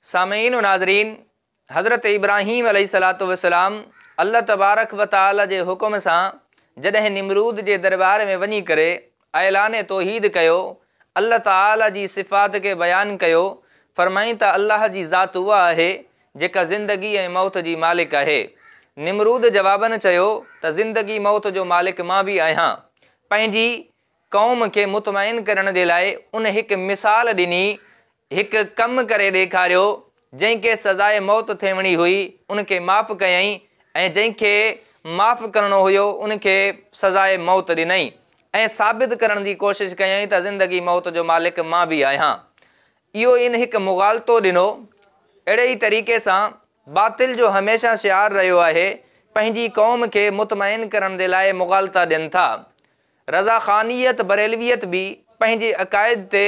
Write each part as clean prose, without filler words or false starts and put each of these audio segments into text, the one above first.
सामीन नाज़रीन, हज़रत इब्राहीम अलैहिस्सलातु वस्सलाम अल्लाह तबारक व तआला जे हुकुम सां जॾहिं निमरूद जे दरबार में वञी करे ऐलान तौहीद कयो, अल्लाह ताला जी सिफ़ात के बयान कयो, फरमाई त अल्लाह जी ज़ात उहा आहे जेका ज़िंदगी ऐं मौत जी मालिक आहे। निमरूद जवाबन चयो त ज़िंदगी मौत जो मालिक मां भी आहियां। पंहिंजी कौम के मुतमइन करण जे लाइ उन हिक मिसाल ॾिनी, हिक कम करे ॾेखारियो जंहिंखे सज़ाए मौत थियणी हुई उनखे माफ़ कयई ऐं जंहिंखे माफ़ करणो हुयो उनखे सज़ाए मौत ॾिनई ऐं साबित करण जी कोशिश कयई त ज़िंदगी मौत जो मालिक मां भी आहियां। इहो इन हिक मुग़ालतो ॾिनो। अहिड़े ई तरीक़े सां बातिल जो हमेशा शिआर रहियो आहे, पंहिंजी कौम के मुतमइन करण जे लाइ मुग़ालता ॾियनि था। रज़ा ख़ानियत बरेलवियत भी पंहिंजे अक़ाइद ते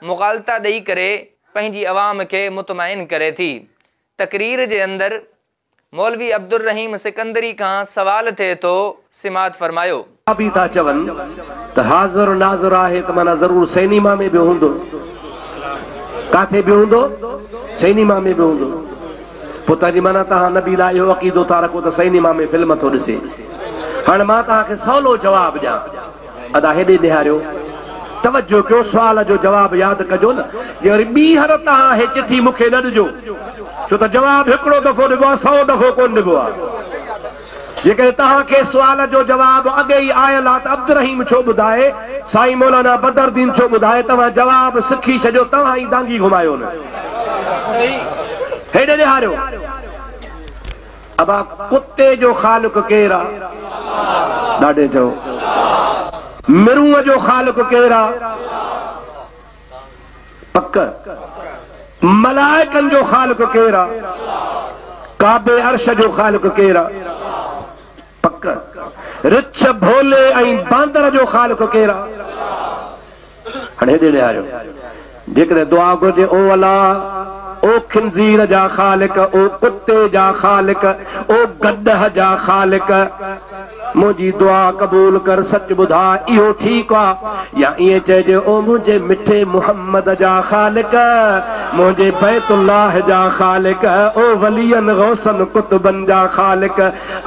मुग़ालता ॾेई करे पंहिंजी अवाम के मुतमइन करे थी। तकरीर जे अंदर मौलवी अब्दुल रहीम सिकंदरी का सवाल थे तो सिमात फरमायो। अभी था चवन त हाज़िर नाज़िर आहे त माना ज़रूर सिनेमा में भी हूंदो, काथे भी हूंदो, सिनेमा में भी हूंदो। पुता जी माना तहां नबी ला इहो अक़ीदो था रखो त सिनेमा में फिल्म थो ॾिसे। हाणे मां तव्हांखे सवलो जवाब ॾियां, अदा हेॾे निहारियो, तवज्जो कयो, सुवाल जो जवाब यादि कजो न। वरी ॿीहर तव्हां हे चिठी मूंखे न ॾिजो, छो त जवाब हिकिड़ो दफ़ो ॾिबो आहे, 100 दफ़ो कोन ॾिबो आहे। जेकॾहिं तव्हांखे सुवाल जो जवाब अॻे ई आयल आहे त अब्दुल रहीम छो ॿुधाए, साईं मौलाना बदरुद्दीन छो ॿुधाए, तव्हां जवाब सिखी छॾियो, तव्हां ई दांगी घुमायो न। हेॾे निहारियो, अबा कुते जो ख़ालिक़ केरु आहे? ॾाढे चओ। मिरूअ जो ख़ालिक़ केरु आहे? पक। मलाइकनि जो ख़ालिक़ केरु आहे? काबे अर्श जो ख़ालिक़ केरु आहे? पक। रिछ भोले ऐं बांदर जो ख़ालिक़ केरु आहे? हाणे हेॾे निहारियो, जेकॾहिं दुआ घुर्जे, ओ अल्लाह, ओ खिंज़ीर जा ख़ालिक़, ओ कुते जा ख़ालिक़, ओ गॾह जा ख़ालिक़, मुंहिंजी दुआ क़बूल कर, सच ॿुधा इहो ठीकु आहे या ईअं चइजे, ओ मुंहिंजे मिठे मुहम्मद जा ख़ालिक़, मुंहिंजे बैतुल्लाह जा ख़ालिक़, ओ वलियन गौसन कुतुबन जा ख़ालिक़।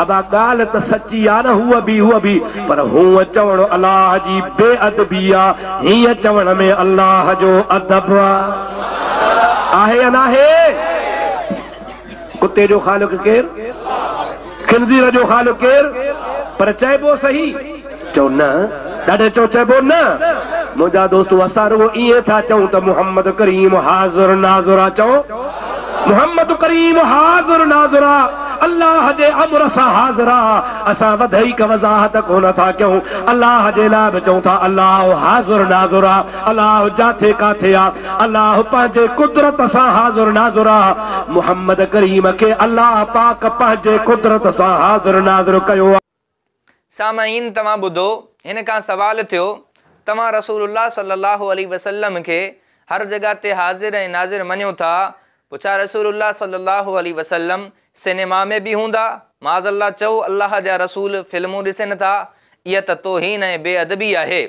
अबा ॻाल्हि त सची आहे न, हूअ बि, पर हूअ चवण अलाह जी बेअदबी आहे, हीअं चवण में अलाह जो अदब आहे या नाहे? कुते जो ख़ालिक़ केरु? खिंज़ीर जो ख़ालिक़ केरु? पर चइबो सही, चओ न, ॾाढे चओ, चइबो न। मुंहिंजा दोस्तो, असां रुगो ईअं था चऊं त मुहम्मद करीम हाज़िर नाज़िर आहे। चओ मुहम्मद करीम हाज़िर नाज़िर आहे, अल्लाह जे अमर सां हाज़िर आहे। असां वधीक वज़ाहत कोन था कयूं, अल्लाह जे लाइ बि चऊं था अल्लाह हाज़िर नाज़िर आहे। अल्लाह जाथे काथे आहे, अल्लाह पंहिंजे कुदरत सां हाज़िर नाज़िर आहे। मुहम्मद करीम खे अल्लाह पाक पंहिंजे कुदरत सां हाज़िर नाज़िर कयो आहे। सामाईन, तव्हां ॿुधो, हिन खां सवाल थियो, तव्हां रसूलुल्लाह सल्लल्लाहु अलैहि वसल्लम खे हर जगह ते हाज़िर ऐं नाज़िर मञो था, पुछा रसूलुल्लाह सल्लल्लाहु अलैहि वसल्लम सिनेमा में भी हूंदा? माज़अल्लाह चओ, अल्लाह जा रसूल फिल्मूं ॾिसनि था, इहा त तौहीन ऐं बेअदबी आहे।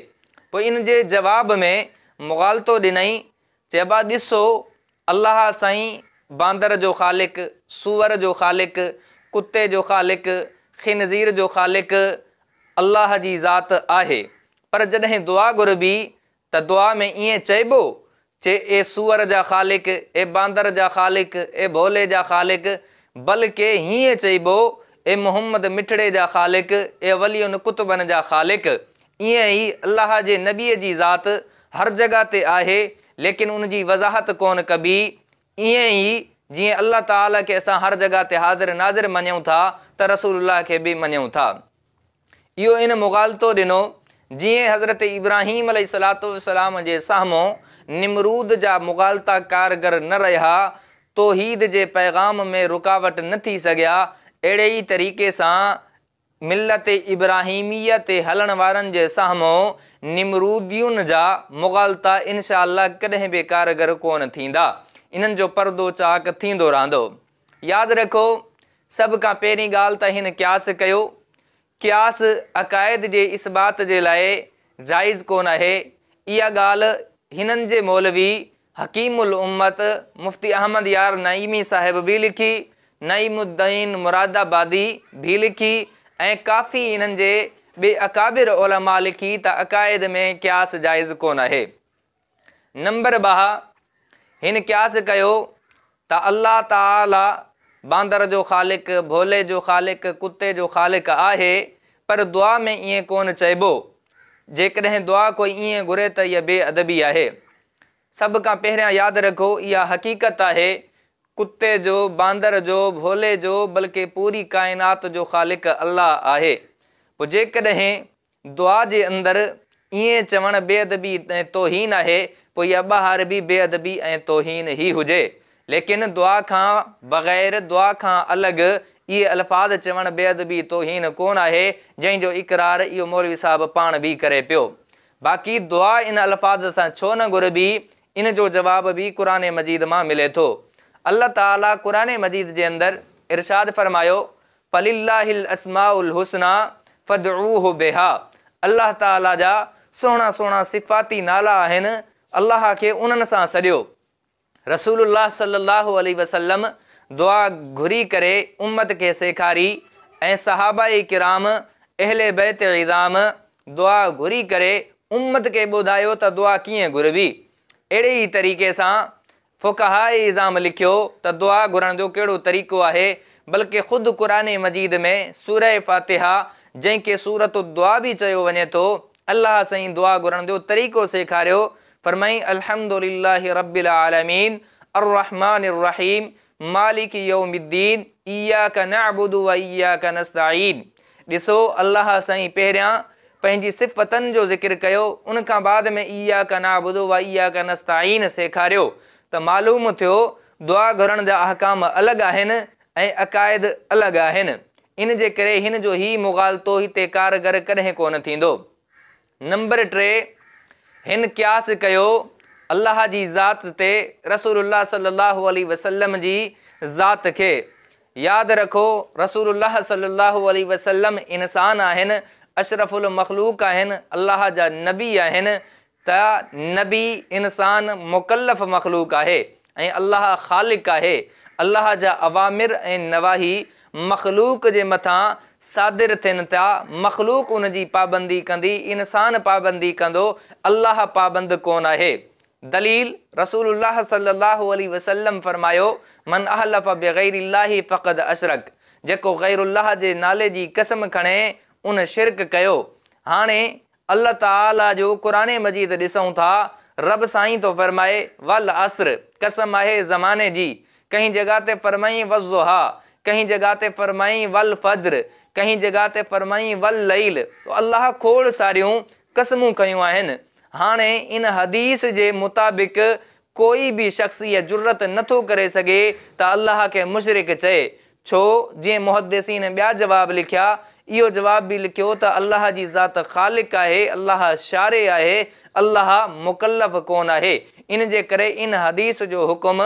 पोइ इन जे जवाब में मुग़ालतो ॾिनई, चइबा ॾिसो, अल्लाह साईं बांदर जो ख़ालिक़, सूअर जो ख़ालिक़, कुते जो ख़ालिक़, खिनज़ीर जो ख़ालिक़ अल्लाह जी ज़ात आहे। पर जॾहिं दुआ घुरबी त दुआ में ईअं चइबो, ए सूअर जा ख़ालिक़, ए बांदर जा ख़ालिक़, ए भोले जा ख़ालिक़, बल्कि हीअं चइबो, ए मुहम्मद मिठड़े जा ख़ालिक़, ए वलियुन कुतुबन जा ख़ालिक़। ईअं ई अल्लाह जे नबीअ जी ज़ात हर जगह ते आहे, लेकिन उन जी वज़ाहत कोन कबी। ईअं ई जीअं अल्लाह ताला खे असां हर जगह ते हाज़िर नाज़िर मञूं था, त रसूलुल्लाह खे भी मञूं था। इहो इन मुग़ालतो ॾिनो, जीअं हज़रत इब्राहीम अलैहिस्सलातु वस्सलाम जे साम्हूं निमरूद जा मुग़ालता कारगर न रहिया, तौहीद जे पैगाम में रुकावट न थी सघिया, अहिड़े ई तरीक़े सां मिल्लत इब्राहीमिया ते हलण वारनि जे साम्हूं निमरूदियुनि जा मुग़ालता इंशा अल्लाह कॾहिं बि कारगर कोन थींदा। इन्हनि जो पर्दो चाक थींदो रहंदो। यादि रखो, सभ खां पहिरीं ॻाल्हि त हिन क़यास कयो, क़यास अक़ाइद जे इस्बात जे लाइ जाइज़ कोन आहे। इहा ॻाल्हि हिननि जे मौलवी हकीमुल उम्मत मुफ्ती अहमद यार नईमी साहिब भी लिखी, नईमुद्दीन मुरादाबादी भी लिखी ऐं काफ़ी इन्हनि जे ॿिए अकाबिर उलमा लिखी त अक़ाइद में क़यास जाइज़ कोन आहे। नंबर 2, हिन क़यास कयो त अल्लाह ताला बांदर जो ख़ालिक, भोले जो ख़ालिक, कुते जो ख़ालिक आहे, पर दुआ में ईअं कोन चइबो। जेकॾहिं दुआ कोई ईअं घुरे त इहा बेअदबी आहे। सभ खां पहिरियां यादि रखो, इहा हक़ीक़त आहे कुते जो, बांदर जो, भोले जो, बल्कि पूरी काइनात जो ख़ालिक अल्लाह आहे। पोइ जेकॾहिं दुआ जे अंदरि ईअं चवणु बेअदबी ऐं तौहीन आहे, पोइ इहा ॿाहिरि बि बेअदबी ऐं तौहीन ई हुजे। लेकिन दुआ खां बग़ैर, दुआ खां अलॻि इहे अल्फाज़ चवणु बेअदबी तौहीन कोन आहे, जंहिंजो इक़रार इहो मौलवी साहिबु पाण बि करे पियो। बाक़ी दुआ इन अल्फाज़ सां छो न घुरबी, इन जो जवाब भी कुरान मजीद मां मिले थो। अल्लाह ताला कुरान मजीद जे अंदरि इरशाद फरमायो, फलिल्लाहिल अस्माउल हुस्ना फदऊहु बिहा। अल्लाह ताला जा सुहिणा सुहिणा सिफ़ाती नाला आहिनि, अल्लाह खे उन्हनि सां सॾियो। रसूलुल्लाह सल्लल्लाहु अलैहि वसल्लम दुआ घुरी करे उम्मत खे सेखारी ऐं सहाबाए किराम अहले बैत इज़ाम दुआ घुरी करे उम्मत खे ॿुधायो त दुआ कीअं घुरबी। अहिड़े ई तरीक़े सां फ़ुक़हाए इज़ाम लिखियो त दुआ घुरण जो कहिड़ो तरीक़ो आहे, बल्कि ख़ुदि कुरान मजीद में सूरह फ़ातिहा, जंहिंखे सूरत दुआ बि चयो वञे थो, अल्लाह साईं दुआ घुरण जो तरीक़ो सेखारियो। फरमाई अल्हम्दुलिल्लाहि रब्बिल आलमीन अर्रहमानिर रहीम मालिक यौमिद्दीन इय्याका नअबुदु व इय्याका नस्तईन। ॾिसो, अल्लाह साईं पहिरियां पंहिंजी सिफ़तनि जो ज़िक्र कयो, उन खां बाद में इय्याका नअबुदु व इय्याका नस्तईन सेखारियो। त मालूम थियो दुआ घुरण जा अहकाम अलॻि आहिनि ऐं अक़ाइद अलॻि आहिनि। इन जे करे हिन जो ही मुग़ालतो हिते कारगर कॾहिं कोन थींदो। नंबर 3, हिन क़यास कयो अल्लाह जी ज़ात ते रसूलुल्लाह सल्लल्लाहु अलैहि वसल्लम जी ज़ात खे। यादि रखो, रसूलुल्लाह सल्लल्लाहु अलैहि वसल्लम इंसान आहिनि, अशरफुल मखलूक आहिनि, अल्लाह जा नबी आहिनि। त नबी इंसान मुकल्लफ़ मखलूक आहे ऐं अल्लाह ख़ालिक आहे। अल्लाह जा अवामिर ऐं नवाही मखलूक जे मथां सादिर थियनि था। मखलूक उन जी पाबंदी कंदी, इंसान पाबंदी कंदो, अल्लाह पाबंद कोन आहे। दलील रसूलुल्लाह सल्लल्लाहु अलैहि वसल्लम फरमायो, मन अहलफ़ बिग़ैरिल्लाहि फ़क़द अशरक। जेको गैरुल्लाह जे नाले जी कसम खणे उन शिरक कयो। हाणे अल्लाह ताला जो कुरान मजीद ॾिसूं था, रब साईं तो फरमाए वल असर, कसम आहे ज़माने जी। कहीं जगह ते फरमाई वज़ुहा, कहीं जगह ते फरमाई वल फज्र, कहीं जगह ते फरमाई वल लैल। तो अल्लाह खोड़ सारियूं कसमूं कयूं आहिनि। हाणे इन हदीस जे मुताबिक़ कोई भी शख्स इहा जुर्रत नथो करे सघे त अल्लाह खे मुशरिक चए। छो? जीअं मुहद्दिसीन ॿिया जवाब लिखिया, इहो जवाब भी लिखियो त अल्लाह जी ज़ात ख़ालिक आहे, अल्लाह शारे आहे, अल्लाह मुकल्लफ़ कोन आहे। इन जे करे इन हदीस जो हुकुम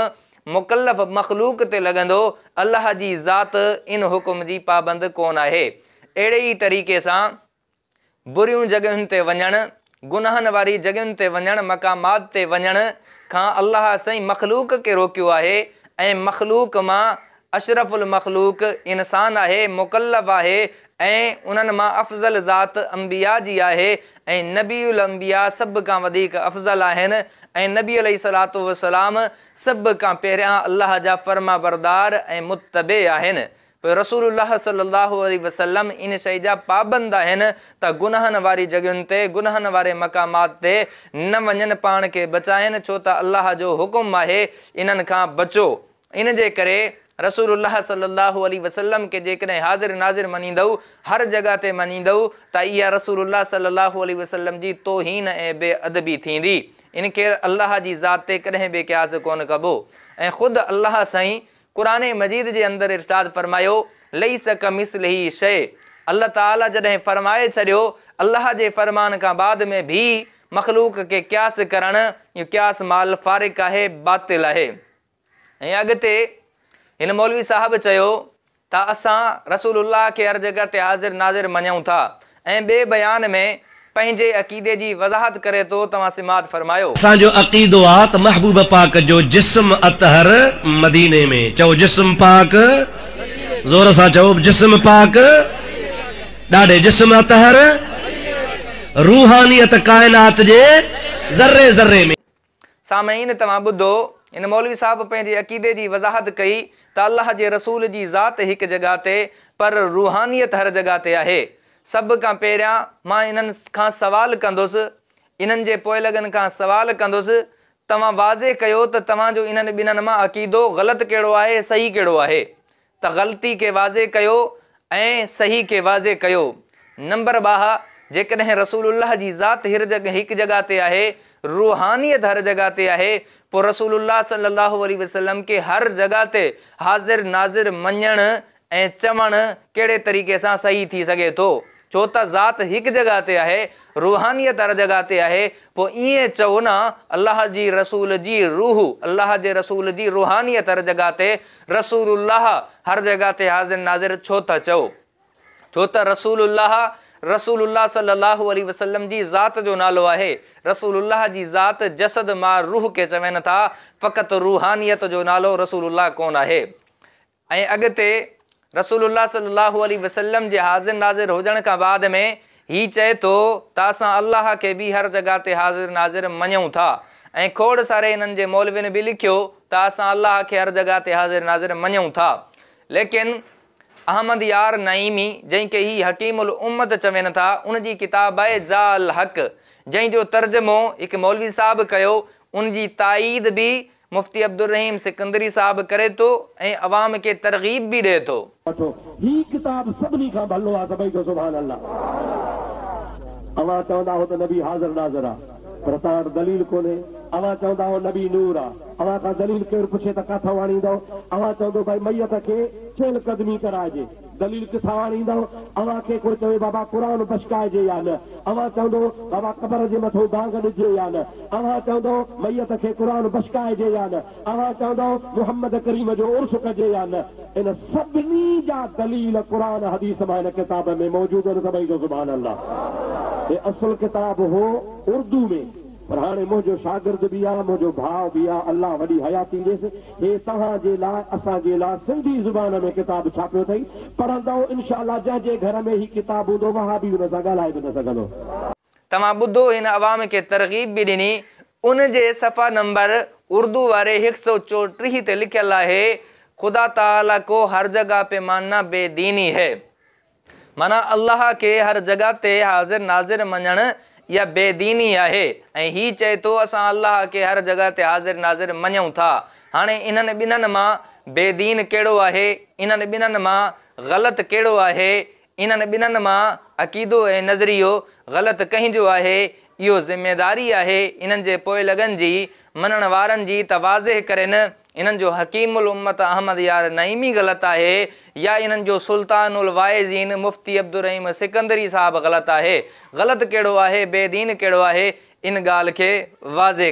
मुकल्लफ़ मखलूक ते लॻंदो, अल्लाह जी ज़ात इन हुकुम जी पाबंद कोन आहे। अहिड़े ई तरीक़े सां बुरियूं जॻहियुनि ते वञणु, गुनाहनि वारी जॻहियुनि ते वञणु, मक़ामात ते वञण खां अल्लाह साईं मखलूक खे रोकियो आहे ऐं मखलूक मां अशरफुल मखलूक इंसान आहे, मुकल्लफ़ आहे ऐं उन्हनि मां अफ़ज़ल ज़ात अंबिया जी आहे ऐं नबीउल अंबिया सभ खां वधीक अफ़ज़ल आहिनि ऐं नबी अलैहिस्सलातु वस्सलाम सभ खां पहिरियां अल्लाह जा फर्मा बरदार ऐं मुत्तबे आहिनि। पोइ रसूलुल्लाह सल्लल्लाहु अलैहि वसल्लम इन शइ जा पाबंद आहिनि त गुनाहनि वारी जॻहियुनि ते, गुनाहनि वारे मक़ामात ते न वञनि, पाण खे बचाइनि, छो त अल्लाह जो हुकुम आहे इन्हनि खां बचो। इन जे करे रसूलुल्लाह सल्लल्लाहु अलैहि वसल्लम के जेकॾहिं हाज़िर नाज़िर मञींदव, हर जगह ते मञींदव, त इहा रसूलुल्लाह सल्लल्लाहु अलैहि वसल्लम जी तौहीन ऐं बेअदबी थींदी। इनखे अल्लाह जी ज़ात ते कॾहिं बि क़यास कोन कबो। ऐं ख़ुदि अल्लाह साईं कुरान मजीद जे अंदरि इरशाद फरमायो, लैस कमिस्लिही शै। अल्लाह ताला जॾहिं फरमाए छॾियो, अल्लाह जे फरमान खां बाद में भी मखलूक के क़यास करणु, इहो क़यास माल फारिक आहे, बातिल आहे। ऐं अॻिते हिन मौलवी साहब चयो त असां रसूलुल्लाह खे हर जगह ते हाज़िर नाज़िर मञूं था ऐं ॿिए बयान में पंहिंजे अक़ीदे जी वज़ाहत करे थो। तव्हां सिमात फरमायो। असांजो अक़ीदो आहे त महबूब पाक जो जिस्म अतहर मदीने में। चओ जिस्म पाक, ज़ोर सां चओ जिस्म पाक, ॾाढे जिस्म अतहर, रूहानियत काइनात जे ज़र्रे ज़र्रे में। सामईन तव्हां ॿुधो, इन मौलवी साहब पंहिंजे अक़ीदे जी वज़ाहत कई त अल्लाह जे रसूल जी ज़ात हिकु जॻह ते, पर रूहानियत हर जॻह ते आहे। सभ खां पहिरियां मां इन्हनि खां सवाल कंदुसि, इन्हनि जे पोइलॻनि खां सवाल कंदुसि, तव्हां वाज़े कयो त तव्हांजो इन्हनि ॿिन्हिनि मां अक़ीदो ग़लति कहिड़ो आहे, सही कहिड़ो आहे। त ग़लती खे वाज़े कयो ऐं सही खे वाज़े कयो। नंबर 2, जेकॾहिं रसूलुल्लाह जी ज़ात हिकु जॻह ते आहे, रूहानियत हर जॻह ते आहे, पोइ रसूलुल्लाह सल्लल्लाहु अलैहि वसल्लम खे हर जॻह ते हाज़िर नाज़िर मञणु ऐं चवणु कहिड़े तरीक़े सां सही थी सघे थो? छो त ज़ात हिकु जॻह ते आहे, रूहानियत हर जॻह ते आहे। पोइ ईअं चओ न अल्लाह जी रसूल जी रूह, अल्लाह जे रसूल जी रूहानियत हर जॻह ते, रसूलुल्लाह हर जॻह ते हाज़िर नाज़िर छो था चओ? छो त रसूलुल्लाह सल्लल्लाहु अलैहि वसल्लम जी ज़ात जो नालो आहे। रसूलुल्लाह जी ज़ात जसद मां रूह खे चवनि था, फ़क़ति रूहानियत जो नालो रसूलुल्लाह कोन आहे। ऐं अॻिते रसूलुल्लाह सल्लल्लाहु अलैहि वसल्लम जे हाज़िर नाज़िर हुजण खां बाद में ही चए थो त असां अल्लाह खे बि हर जॻह ते हाज़िर नाज़िर मञूं था। ऐं खोड़ सारे इन्हनि जे मौलवियुनि बि लिखियो त असां अल्लाह खे हर जॻह ते हाज़िर नाज़िर मञूं था। लेकिन अहमद यार नईमी, जंहिंखे ही हकीमुल उम्मत चवनि था, उन जी किताब आहे जाल हक़, जंहिंजो तर्जुमो हिकु मौलवी साहब कयो। उन जी ताईद बि मुफ्ती अब्दुल रहीम सिकंदरी साहब करे थो ऐं अवाम खे तरगीब बि ॾिए थो। ही किताब सभिनी खां भलो आहे, सभई जो सुभान अल्लाह। अवां चवंदा हो त नबी हाज़िर नाज़िर आहे, पर तव्हां वटि दलील कोन्हे। अवां चवंदा हो नबी नूर आहे, अवां खां दलील केरु पुछे त किथां आणींदव? अवां चवंदो भाई मैयत खे चेल कदमी कराइजे, दलील किथां आणींदव? अवां खे कोई चवे बाबा क़ुरान बशकाइजे या न, अवां चवंदो बाबा क़बर जे मथां बांग ॾिजे या न, अवां चवंदो मैयत खे क़ुरान बशकाइजे या न, अवां चवंदो मुहम्मद करीम जो उर्स कजे या न। इन सभिनी जा दलील क़ुरान हदीस मां हिन किताब में मौजूद आहिनि, सभई जो सुभान अल्लाह। हे असुल किताब हो उर्दू में, पर हाणे मुंहिंजो शागिर्द बि आहे, मुंहिंजो भाउ बि आहे, अल्लाह वॾी हयाती ॾेसि। हे तव्हांजे लाइ, असांजे लाइ सिंधी ज़ुबान में किताब छापियो अथई, पढ़ंदव इनशाअल्लाह। जंहिंजे घर में ही किताब हूंदो वहां बि हुन सां ॻाल्हाए बि न सघंदो। तव्हां ॿुधो, हिन अवाम खे तरगीब बि ॾिनी। उन जे सफ़ा नंबर उर्दू वारे 134 ते लिखियल आहे, खुदा ताला को हर जगह पे मानना बेदीनी है। माना अल्लाह के हर जगह ते हाज़िर नाज़िर मञणु या बेदीनी आहे। ऐं ही चए थो असां अल्लाह के हर जगह ते हाज़िर नाज़िर मञूं था। हाणे इन्हनि ॿिन्हिनि मां बेदीन कहिड़ो आहे, इन्हनि ॿिन्हिनि मां ग़लति कहिड़ो आहे, इन्हनि ॿिन्हिनि मां अक़ीदो ऐं नज़रियो ग़लति कंहिंजो आहे, इहो ज़िमेदारी आहे इन्हनि जे पोइलॻनि जी, मञण वारनि जी त वाज़ेह करेनि इन्हनि जो हकीमुल उम्मत अहमद यार नईमी ग़लति आहे या इन्हनि जो सुल्तानुल वाइज़ीन मुफ्ती अब्दुल रहीम सिकंदरी साहब ग़लति आहे। ग़लति कहिड़ो आहे, बेदीन कहिड़ो आहे, इन ॻाल्हि खे वाज़ेह